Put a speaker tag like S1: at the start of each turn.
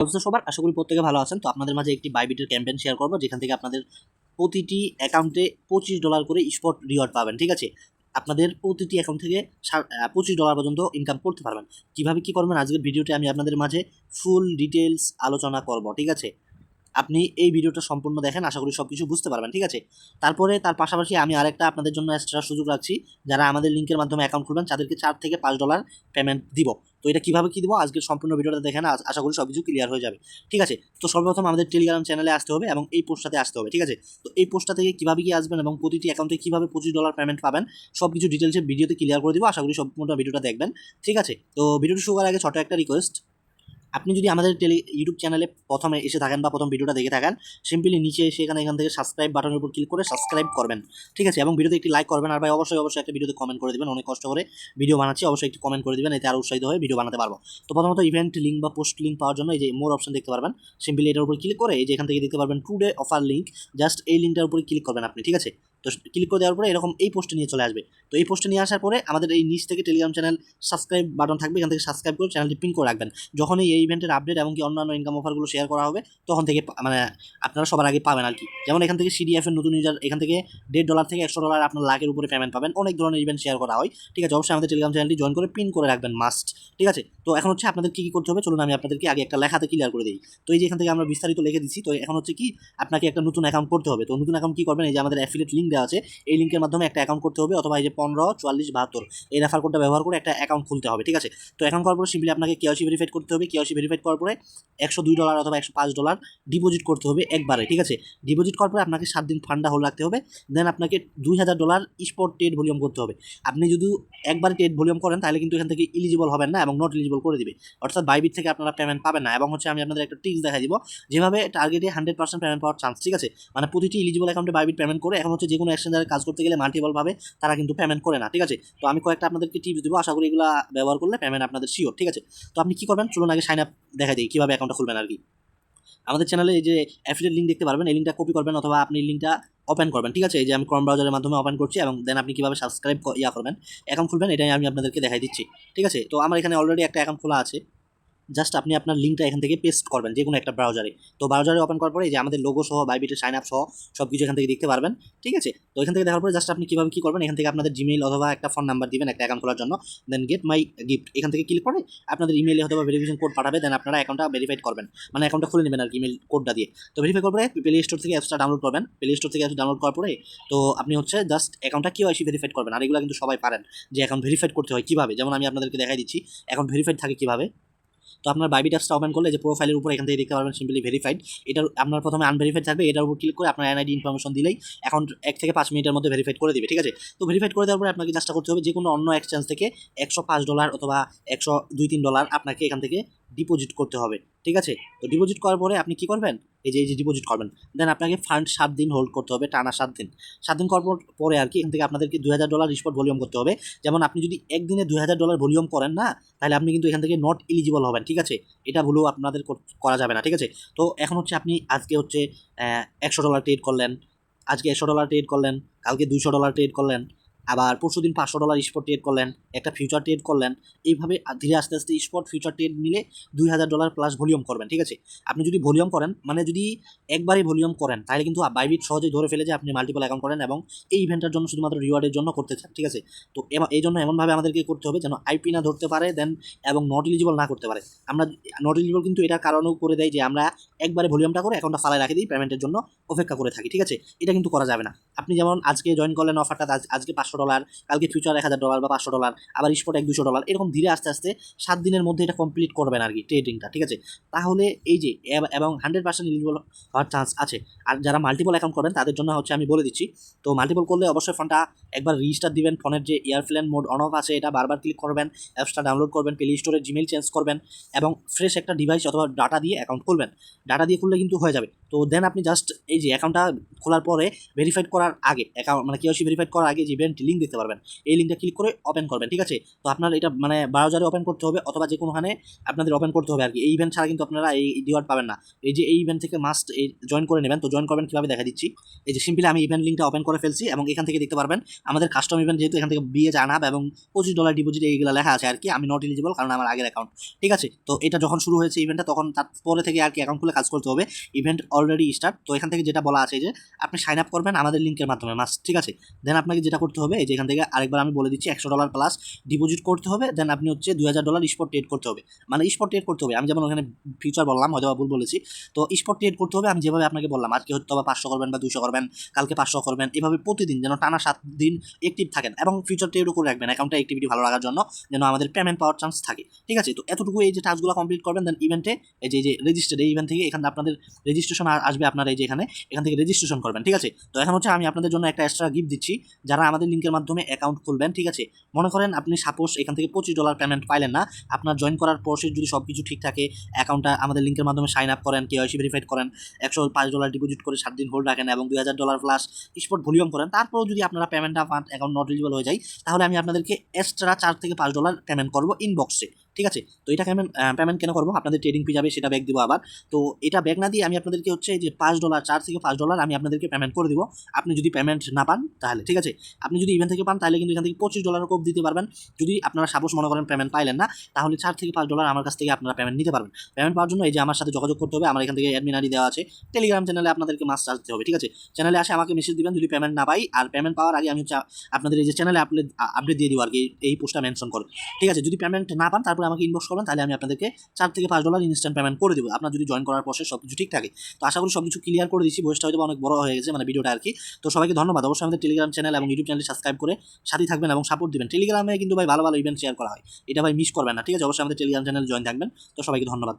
S1: অবস্থা সবার, আশা করি প্রত্যেকে ভালো আছেন। তো আপনাদের মাঝে একটি বাইবিটের ক্যাম্পেইন শেয়ার করবো, যেখান থেকে আপনাদের প্রতিটি অ্যাকাউন্টে $25 করে স্পট রিওয়ার্ড পাবেন। ঠিক আছে, আপনাদের প্রতিটি অ্যাকাউন্ট থেকে $25 পর্যন্ত ইনকাম করতে পারবেন। কিভাবে কি করবেন আজকের ভিডিওতে আমি আপনাদের মাঝে ফুল ডিটেলস আলোচনা করব। ঠিক আছে, আপনি এই ভিডিওটা সম্পূর্ণ দেখেন, আশা করি সব কিছু বুঝতে পারবেন। ঠিক আছে, তারপরে তার পাশাপাশি আমি আরেকটা আপনাদের জন্য এক্সট্রা সুযোগ রাখছি। যারা আমাদের লিঙ্কের মাধ্যমে অ্যাকাউন্ট খুলবেন তাদেরকে $4 থেকে $5 পেমেন্ট দিব। তো এটা কীভাবে কী দিব আজকের সম্পূর্ণ ভিডিওটা দেখেন, আশা করি সব কিছু ক্লিয়ার হয়ে যাবে। ঠিক আছে, তো সর্বপ্রথম আমাদের টেলিগ্রাম চ্যানেলে আসতে হবে এবং এই পোস্টটাতে আসতে হবে। ঠিক আছে, তো এই পোস্টটা থেকে কীভাবে কি আসবেন এবং প্রতিটি অ্যাকাউন্টে কীভাবে $25 পেমেন্ট পাবেন সব কিছু ডিটেলসে ভিডিওতে ক্লিয়ার করে দিব। আশা করি সম্পূর্ণ ভিডিওটা দেখবেন। ঠিক আছে, তো ভিডিওটি শুরু করার আগে ছোট একটা রিকোয়েস্ট, আপনি যদি আমাদের ইউটিউব চ্যানেলে প্রথমে এসে থাকেন বা প্রথম ভিডিওটা দেখে থাকেন, সিম্পলি নিচে এসে এখান থেকে সাবস্ক্রাইব বাটনের উপর ক্লিক করে সাবস্ক্রাইব করবেন। ঠিক আছে, এবং ভিডিওতে একটি লাইক করবেন। আর ভাই অবশ্যই একটা ভিডিওতে কমেন্ট করে দেবেন, অনেক কষ্ট করে ভিডিও বানাচ্ছি, অবশ্যই একটি কমেন্ট করে দেবেন, এতে আরও উৎসাহিত হয়ে ভিডিও বানাতে পারবো। তো প্রথমত ইভেন্ট লিঙ্ক বা পোস্ট লিঙ্ক পাওয়ার জন্য এই যে মোর অপশন দেখতে পারবেন, সিম্পলি এটার উপর ক্লিক করে এই যে এখান থেকে দেখতে পারবেন টুডে অফার লিঙ্ক, জাস্ট এই লিঙ্কটার উপরে ক্লিক করবেন আপনি। ঠিক আছে, তো ক্লিক করে দেওয়ার পরে এরকম এই পোস্টে নিয়ে চলে আসবে। তো এই পোস্টে নিয়ে আসার পরে আমাদের এই নিচ থেকে টেলিগ্রাম চ্যানেল সাবস্ক্রাইব বাটন থাকবে, এখান থেকে সাবস্ক্রাইব করে চ্যানেলটি পিন করে রাখবেন। যখনই এই ইভেন্টের আপডেট এবং কি অন্যান্য ইনকাম অফারগুলো শেয়ার করা হবে তখন থেকে মানে আপনারা সবার আগে পাবেন আর কি। যেমন এখান থেকে সিডিএফ এর নতুন ইউজার এখান থেকে $1.5 থেকে $100 আপনার লাখের উপরে পেমেন্ট পাবেন। অনেক ধরনের ইভেন্ট শেয়ার করা হয়। ঠিক আছে, অবশ্যই আমাদের টেলিগ্রাম চ্যানেলটি জয়েন করে পিন করে রাখবেন মাস্ট। ঠিক আছে, তো এখন হচ্ছে আপনাদের কি করতে হবে, চলুন আমি আপনাদেরকে আগে একটা লেখাতে ক্লিয়ার করে দিই। তো এই যে এখান থেকে আমরা বিস্তারিত লিখে দিচ্ছি। তো এখন হচ্ছে কি আপনাকে একটা নতুন অ্যাকাউন্ট করতে হবে। তো নতুন অ্যাকাউন্ট কি করবেন, এই যে আমাদের অ্যাফিলিয়েট লিঙ্ক দেওয়া আছে, এই লিঙ্কের মাধ্যমে একটা অ্যাকাউন্ট করতে হবে, অথবা এই যে 15 44 72 এই রেফার কোডটা ব্যবহার করে একটা অ্যাকাউন্ট খুলতে হবে। ঠিক আছে, তো অ্যাকাউন্ট করার পরে সিম্পলি আপনাকে কেওয়াইসি ভেরিফাইড করতে হবে। কেওয়াইসি ভেরিফাইড করার পরে $102 অথবা $105 ডিপোজিট করতে হবে একবারে। ঠিক আছে, ডিপোজিট করার পরে আপনাকে 7 দিন ফান্ডা হোল্ড রাখতে হবে। দেন আপনাকে $2000 স্পট ট্রেড ভলিউম করতে হবে। আপনি যদি একবারে ট্রেড ভলিউম করেন তাহলে কিন্তু এখান থেকে ইলিজিবল হবেন না এবং নট ইলিজিবল করে দিবে, অর্থাৎ বাইবিট থেকে আপনারা পেমেন্ট পাবেন না। এবং হচ্ছে আমি আপনাদের একটা ট্রিক্স দেখাই দিব, যেভাবে টার্গেটে 100% পেমেন্ট পাওয়ার চান্স। ঠিক আছে, মানে প্রতিটি ইলিজিবল অ্যাকাউন্টে বাইবিট পেমেন্ট করে। এখন হচ্ছে যে কোনো এক্সচেঞ্জারে কাজ করতে গেলে মাল্টিপল ভাবে তারা কিন্তু পেমেন্ট করে না। ঠিক আছে, তো আমি কয়েকটা আপনাদেরকে টিপস দিব, আশা করি এগুলো ব্যবহার করলে পেমেন্ট আপনাদের শিওর। ঠিক আছে, তো আপনি কি করবেন, চলুন আগে সাইন আপ দেখা দিই কীভাবে অ্যাকাউন্টটা খুলবেন আর কি। আমাদের চ্যানেলে এই যে অ্যাফিলিয়েট লিঙ্ক দেখতে পারবেন, এই লিঙ্কটা কপি করবেন অথবা আপনি লিঙ্কটা ওপেন করবেন। ঠিক আছে, এই যে আমি ক্রোম ব্রাউজারের মাধ্যমে ওপেন করছি এবং দেন আপনি কীভাবে সাবস্ক্রাইব করবেন, অ্যাকাউন্ট খুলবেন, এটাই আমি আপনাদেরকে দেখাই দিচ্ছি। ঠিক আছে, তো আমার এখানে অলরেডি একটা অ্যাকাউন্ট খোলা আছে। জাস্ট আপনি আপনার লিঙ্কটা এখান থেকে পেস্ট করবেন যে কোনো একটা ব্রাউজারে। তো ব্রাউজারে ওপেন করার পরে এই যে আমাদের লোগো সহ বাইবিটের সাইন আপ সহ সব কিছু এখান থেকে দেখতে পারবেন। ঠিক আছে, তো এখান থেকে দেখার পরে জাস্ট আপনি কীভাবে কী করবেন, এখান থেকে আপনাদের জিমেইল অথবা একটা ফোন নাম্বার দিবেন একটা অ্যাকাউন্ট খোলার জন্য। দেন গেট মাই গিফট এখান থেকে ক্লিক করে আপনাদের ইমেইলে অথবা ভেরিফিকেশন কোড পাঠাবে। দেন আপনারা অ্যাকাউন্টটা ভেরিফাইড করবেন, মানে অ্যাকাউন্টটা খুলে নেবেন আর কি ইমেল কোডটা দিয়ে। তো ভেরিফাই করার পরে প্লে স্টোর থেকে অ্যাপসটা ডাউনলোড করবেন। প্লে স্টোর থেকে অ্যাপস ডাউনলোড করার পরে তো আপনি হচ্ছে জাস্ট অ্যাকাউন্টটা কেওয়াইসি ভেরিফাইড করবেন। আর এগুলো কিন্তু সবাই পারেন যে অ্যাকাউন্ট ভেরিফাইড করতে হয় কীভাবে, যেমন আমি আপনাদেরকে দেখাই দিচ্ছি অ্যাকাউন্ট ভেরিফাইড থাকে কীভাবে। তো আপনার বাইবিট অ্যাপসটা ওপেন করলে যে প্রোফাইলের উপর এখান থেকে দেখতে পারবেন সিম্পলি ভেরিফাইড। এটার আপনার প্রথমে আনভেরিফাইড থাকবে, এটার উপর ক্লিক করে আপনার এনআইডি ইনফরমেশন দিলেই অ্যাকাউন্ট 1 থেকে 5 মিনিটের মধ্যে ভেরিফাইড করে দিবে। ঠিক আছে, তো ভেরিফাইড করে দেওয়ার পরে আপনাকে কাজটা করতে হবে, যে কোনো অন্য এক্সচেঞ্জ থেকে $105 অথবা $102-3 আপনাকে এখান থেকে ডিপোজিট করতে হবে। ঠিক আছে, তো ডিপোজিট করার পরে আপনি কি করবেন, এই যে ডিপোজিট করবেন, দেন আপনাকে ফান্ড 7 দিন হোল্ড করতে হবে, টানা 7 দিন। 7 দিন করার পরে আর কি এখান থেকে আপনাদেরকে $2000 স্পট ভলিউম করতে হবে। যেমন আপনি যদি একদিনে $2000 ভলিউম করেন না, তাহলে আপনি কিন্তু এখান থেকে নট ইলিজিবল হবেন। ঠিক আছে, এটা ভুলেও আপনাদের করা যাবে না। ঠিক আছে, তো এখন হচ্ছে আপনি আজকে হচ্ছে $100 ট্রেড করলেন, আজকে $100 ট্রেড করলেন, কালকে $200 ট্রেড করলেন, আবার পরশুদিন $500 স্পট ট্রেড করলেন, একটা ফিউচার ট্রেড করলেন। এইভাবে ধীরে আস্তে আস্তে স্পট ফিউচার ট্রেড মিলে $2000 প্লাস ভলিউম করবেন। ঠিক আছে, আপনি যদি ভলিউম করেন মানে যদি একবারই ভলিউম করেন তাহলে কিন্তু বাইবিট সহজেই ধরে ফেলে যে আপনি মাল্টিপল অ্যাকাউন্ট করেন এবং এই ইভেন্টের জন্য শুধুমাত্র রিওয়ার্ডের জন্য করতে চান। ঠিক আছে, তো এই জন্য এমনভাবে আমাদেরকে করতে হবে যেন আইপি না ধরতে পারে দেন এবং নট ইলিজিবল না করতে পারে। আমরা নট ইলিজিবল কিন্তু এটার কারণেও করে দেয় যে আমরা একবারে ভলিউমটা করে অ্যাকাউন্টটা ফালায় রাখে দিই, পেমেন্টের জন্য অপেক্ষা করে থাকি। ঠিক আছে, এটা কিন্তু করা যাবে না। আপনি যেমন আজকে জয়েন করলেন অফারটা, আজকে $500, কালকে ফিউচার $1000 বা $500, আবার স্পট $200, এরকম ধীরে আস্তে আস্তে 7 দিনের মধ্যে এটা কমপ্লিট করবেন আর কি ট্রেডিংটা। ঠিক আছে, তাহলে এই যে এবং 100% এলিজিবল হওয়ার চান্স আছে। আর যারা মাল্টিপল অ্যাকাউন্ট করেন তাদের জন্য হচ্ছে আমি বলে দিচ্ছি, তো মাল্টিপল করলে অবশ্যই ফোনটা একবার রেজিস্টার দিবেন, ফোনের যে এয়ারপ্লেন মোড অন অফ আছে এটা বারবার ক্লিক করবেন, অ্যাপসটা ডাউনলোড করবেন, প্লে স্টোরে জিমেইল চেঞ্জ করবেন এবং ফ্রেশ একটা ডিভাইস অথবা ডাটা দিয়ে অ্যাকাউন্ট খুলবেন। ডাটা দিয়ে খুললে কিন্তু হয়ে যাবে। তো দেন আপনি জাস্ট এই যে অ্যাকাউন্টটা খোলার পরে ভেরিফাইড করার করার আগে অ্যাকাউন্ট মানে কেওয়াইসি ভেরিফাইড করার আগে যে ইভেন্ট লিঙ্ক দেখতে পারবেন, এই লিঙ্কটা ক্লিক করে ওপেন করবেন, ঠিক আছে। তো আপনার এটা মানে ব্রাউজারে ওপেন করতে হবে অথবা যে কোনোখানে আপনাদের ওপেন করতে হবে আর কি। এই ইভেন্ট ছাড়া কিন্তু আপনারা এই রিওয়ার্ড পাবেন না। এই যে এই ইভেন্ট থেকে মাস্ট জয়েন করে নেবেন। তো জয়েন করবেন কীভাবে দেখা দিচ্ছি। এই যে সিম্পলি আমি ইভেন্ট লিঙ্কটা ওপেন করে ফেলছি এবং এখান থেকে দেখতে পারবেন আমাদের কাস্টম ইভেন্ট, যেহেতু এখান থেকে বিয়ে জানাব এবং $25 ডিপোজিট এইগুলো লেখা আছে আর কি। আমি নট এলিজিবল কারণ আমার আগের অ্যাকাউন্ট, ঠিক আছে। তো এটা যখন শুরু হয়েছে ইভেন্টটা তখন তারপরে থেকে আর কি অ্যাকাউন্ট খুলে কাজ করতে হবে। Event already start. তো এখান থেকে যেটা বলা আছে যে আপনি সাইন আপ করবেন আমাদের লিঙ্কের মাধ্যমে মাস্ট, ঠিক আছে। দেন আপনাকে যেটা করতে হবে এই যে এখান থেকে আরেকবার আমি বলে দিচ্ছি, $100 প্লাস ডিপোজিট করতে হবে। দেন আপনি হচ্ছে $2000 স্পট ট্রেড করতে হবে, মানে স্পট ট্রেড করতে হবে। আমি যেমন ওখানে ফিউচার বললাম, হয়তো ভুল বলেছি। তো স্পট ট্রেড করতে হবে আমি যেভাবে আপনাকে বললাম, আজকে হয়তো বা 500 করবেন বা 200 করবেন, কালকে 500 করবেন, এভাবে প্রতিদিন যেন টানা 7 দিন অ্যাক্টিভ থাকেন এবং ফিউচার ট্রেডও করে রাখবেন অ্যাকাউন্টে অ্যাক্টিভিটি ভালো রাখার জন্য, যেন আমাদের পেমেন্ট পাওয়ার চান্স থাকে, ঠিক আছে। তো এতটুকু এই যে টাস্কগুলো কমপ্লিট করবেন। দেন ইভেন্টে এই যে রেজিস্টার্ড, এই ইভেন্ট থেকে এখানে আপনাদের রেজিস্ট্রেশন আসবে, আপনার এই যে এখান থেকে রেজিস্ট্রেশন করবেন, ঠিক আছে। তো এখন হচ্ছে আমি আপনাদের জন্য একটা এক্সট্রা গিফট দিচ্ছি যারা আমাদের লিঙ্কের মাধ্যমে অ্যাকাউন্ট খুলবেন, ঠিক আছে। মনে করেন আপনি সাপোজ এখান থেকে $25 পেমেন্ট পাইলেন না, আপনার জয়েন করার প্রসেস যদি সব কিছু ঠিক থাকে, অ্যাকাউন্টটা আমাদের লিঙ্কের মাধ্যমে সাইন আপ করেন, কেওয়াইসি ভেরিফাইড করেন, $105 ডিপোজিট করে 7 দিন হোল্ড রাখেন এবং $2000 প্লাস স্পট ভলিউম করেন, তারপরেও যদি আপনারা পেমেন্টটা পান, অ্যাকাউন্ট নট এলিজিবল হয়ে যায়, তাহলে আমি আপনাদেরকে এক্সট্রা $4 থেকে $5 পেমেন্ট করবো ইনবক্সে, ঠিক আছে। তো এটা পেমেন্ট কেন করবো, আপনাদের ট্রেডিং ফি যাবে, সেটা ব্যাক দিব আবার। তো এটা ব্যাক না দিয়ে আমি আপনাদেরকে হচ্ছে যে $5, $4 থেকে $5 আমি আপনাদেরকে পেমেন্ট করে দিব, আপনি যদি পেমেন্ট না পান তাহলে, ঠিক আছে। আপনি যদি ইভেন্ট থেকে পান তাহলে কিন্তু এখান থেকে $25 কোপ দিতে পারবেন। যদি আপনারা সাপোজ মনে করেন পেমেন্ট পাইলেন না, তাহলে $4 থেকে $5 আমার কাছ থেকে আপনারা পেমেন্ট নিতে পারবেন। পেমেন্ট পাওয়ার জন্য এই যে আমার সাথে যোগাযোগ করতে হবে, আমার এখান থেকে অ্যাডমিন আইডি দেওয়া আছে, টেলিগ্রাম চ্যানেলে আপনাদেরকে মাস্ট আসতে হবে, ঠিক আছে। চ্যানেলে আসে আমাকে মেসেজ দিবেন যদি পেমেন্ট না পাই, আর পেমেন্ট পাওয়ার আগে আমি হচ্ছে আপনাদের এই যে চ্যানেলে আপডেট দিয়ে দিব আর কি, এই পোস্টটা মেনশন করে, ঠিক আছে। যদি পেমেন্ট না পান তারপরে আমাকে ইনবক্স করবেন, তাহলে আমি আপনাদেরকে $4 থেকে $5 ইনস্ট্যান্ট পেমেন্ট করে দেবো, আপনার যদি জয়েন করার প্রসেস সব কিছু ঠিক থাকে। তো আশা করি সব কিছু ক্লিয়ার করে দিচ্ছি, বয়সটা হয়তো অনেক বড় হয়ে গেছে মানে ভিডিওটা আর কি। তো সবাইকে ধন্যবাদ। অবশ্যই আমাদের টেলিগ্রাম চ্যানেল এবং ইউটিউব চ্যানেল সাবস্ক্রাইব করে সাথে থাকবেন এবং সাপোর্ট দিবেন। টেলিগ্রামে কিন্তু ভাই ভালো ভালো ইভেন্ট শেয়ার করা হয়, এটা ভাই মিস করবেন না, ঠিক আছে। অবশ্যই আমাদের টেলিগ্রাম চ্যানেল জয়েন থাকবেন। তো সবাইকে ধন্যবাদ।